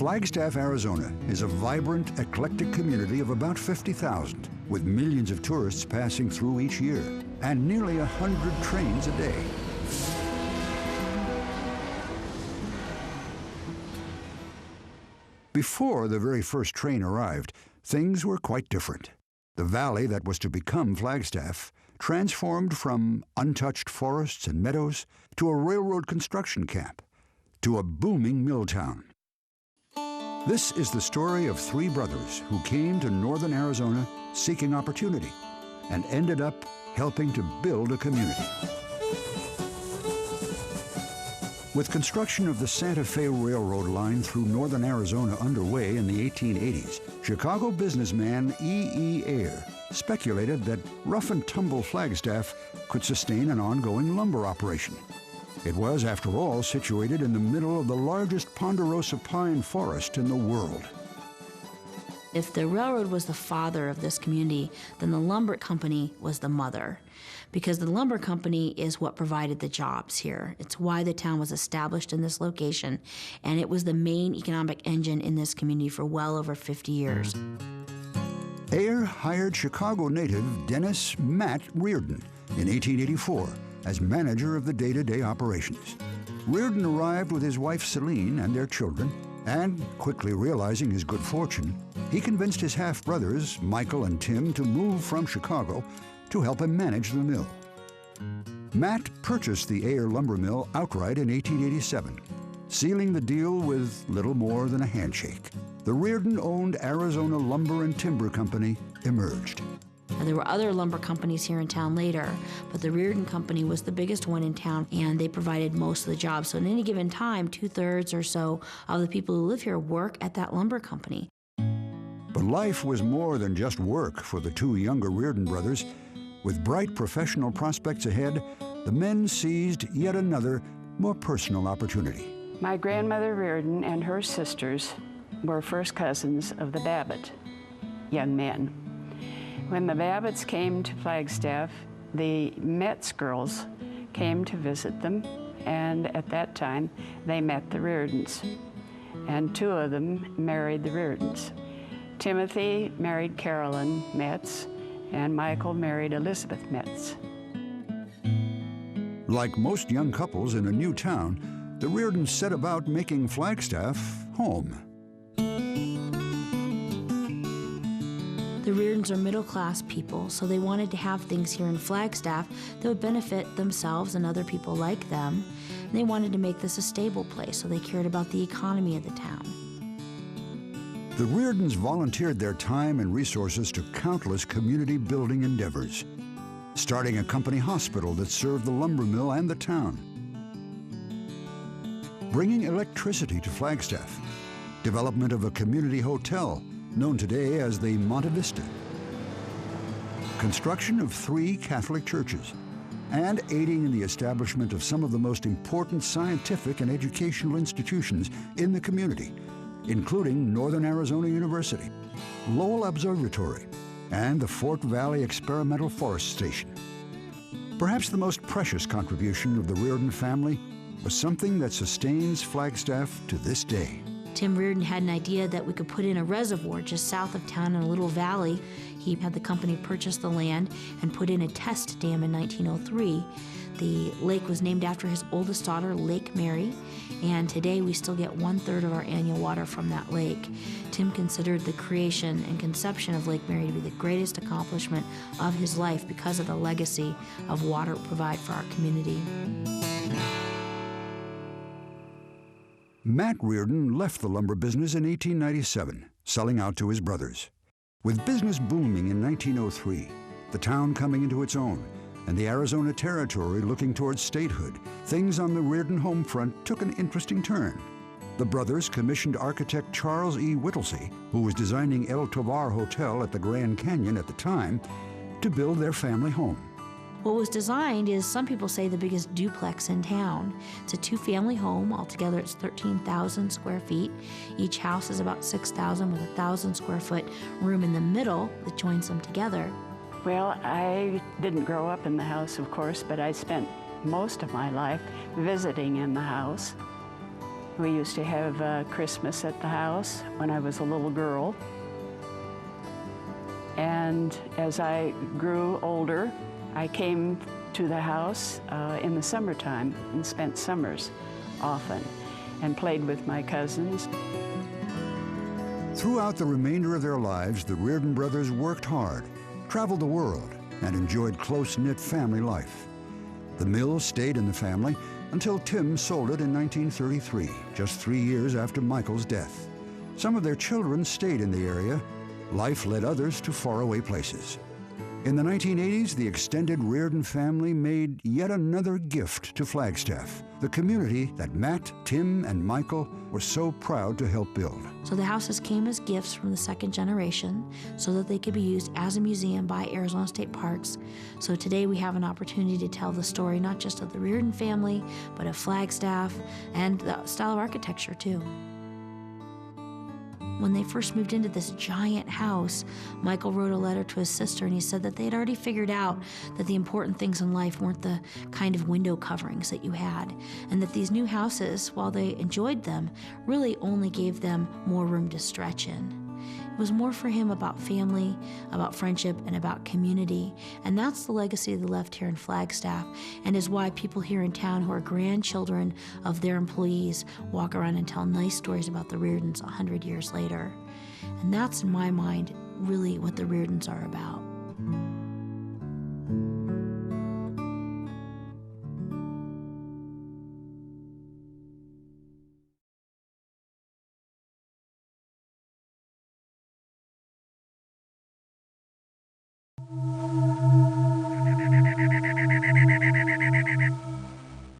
Flagstaff, Arizona is a vibrant, eclectic community of about 50,000, with millions of tourists passing through each year, and nearly 100 trains a day. Before the very first train arrived, things were quite different. The valley that was to become Flagstaff transformed from untouched forests and meadows to a railroad construction camp, to a booming mill town. This is the story of three brothers who came to northern Arizona seeking opportunity and ended up helping to build a community. With construction of the Santa Fe Railroad line through northern Arizona underway in the 1880s, Chicago businessman E. Ayer speculated that rough-and-tumble Flagstaff could sustain an ongoing lumber operation. It was, after all, situated in the middle of the largest ponderosa pine forest in the world. If the railroad was the father of this community, then the lumber company was the mother, because the lumber company is what provided the jobs here. It's why the town was established in this location, and it was the main economic engine in this community for well over 50 years. Ayer hired Chicago native Dennis "Matt" Riordan in 1884 as manager of the day-to-day operations. Rearden arrived with his wife Celine and their children, and quickly realizing his good fortune, he convinced his half-brothers, Michael and Tim, to move from Chicago to help him manage the mill. Matt purchased the Ayer lumber mill outright in 1887, sealing the deal with little more than a handshake. The Rearden-owned Arizona Lumber and Timber Company emerged. And there were other lumber companies here in town later, but the Rearden Company was the biggest one in town, and they provided most of the jobs. So at any given time, 2/3 or so of the people who live here work at that lumber company. But life was more than just work for the two younger Rearden brothers. With bright professional prospects ahead, the men seized yet another, more personal opportunity. My grandmother Riordan and her sisters were first cousins of the Babbitt young men. When the Babbitts came to Flagstaff, the Metz girls came to visit them, and at that time they met the Reardens, and two of them married the Reardens. Timothy married Carolyn Metz, and Michael married Elizabeth Metz. Like most young couples in a new town, the Reardens set about making Flagstaff home. The Reardens are middle-class people, so they wanted to have things here in Flagstaff that would benefit themselves and other people like them. And they wanted to make this a stable place, so they cared about the economy of the town. The Reardens volunteered their time and resources to countless community-building endeavors, starting a company hospital that served the lumber mill and the town, bringing electricity to Flagstaff, development of a community hotel known today as the Monte Vista, construction of 3 Catholic churches, and aiding in the establishment of some of the most important scientific and educational institutions in the community, including Northern Arizona University, Lowell Observatory, and the Fort Valley Experimental Forest Station. Perhaps the most precious contribution of the Rearden family was something that sustains Flagstaff to this day. Tim Rearden had an idea that we could put in a reservoir just south of town in a little valley. He had the company purchase the land and put in a test dam in 1903. The lake was named after his oldest daughter, Lake Mary, and today we still get 1/3 of our annual water from that lake. Tim considered the creation and conception of Lake Mary to be the greatest accomplishment of his life because of the legacy of water it provides for our community. Matt Rearden left the lumber business in 1897, selling out to his brothers. With business booming in 1903, the town coming into its own, and the Arizona Territory looking towards statehood, things on the Rearden home front took an interesting turn. The brothers commissioned architect Charles E. Whittlesey, who was designing El Tovar Hotel at the Grand Canyon at the time, to build their family home. What was designed is, some people say, the biggest duplex in town. It's a 2-family home. Altogether, it's 13,000 square feet. Each house is about 6,000 with a 1,000 square foot room in the middle that joins them together. Well, I didn't grow up in the house, of course, but I spent most of my life visiting in the house. We used to have Christmas at the house when I was a little girl. And as I grew older, I came to the house in the summertime and spent summers often and played with my cousins. Throughout the remainder of their lives, the Riordan brothers worked hard, traveled the world, and enjoyed close-knit family life. The mill stayed in the family until Tim sold it in 1933, just 3 years after Michael's death. Some of their children stayed in the area. Life led others to faraway places. In the 1980s, the extended Riordan family made yet another gift to Flagstaff, the community that Matt, Tim, and Michael were so proud to help build. So the houses came as gifts from the second generation so that they could be used as a museum by Arizona State Parks. So today we have an opportunity to tell the story not just of the Riordan family, but of Flagstaff and the style of architecture too. When they first moved into this giant house, Michael wrote a letter to his sister, and he said that they had already figured out that the important things in life weren't the kind of window coverings that you had, and that these new houses, while they enjoyed them, really only gave them more room to stretch in. It was more for him about family, about friendship, and about community. And that's the legacy they left here in Flagstaff, and is why people here in town who are grandchildren of their employees walk around and tell nice stories about the Riordans 100 years later. And that's, in my mind, really what the Riordans are about.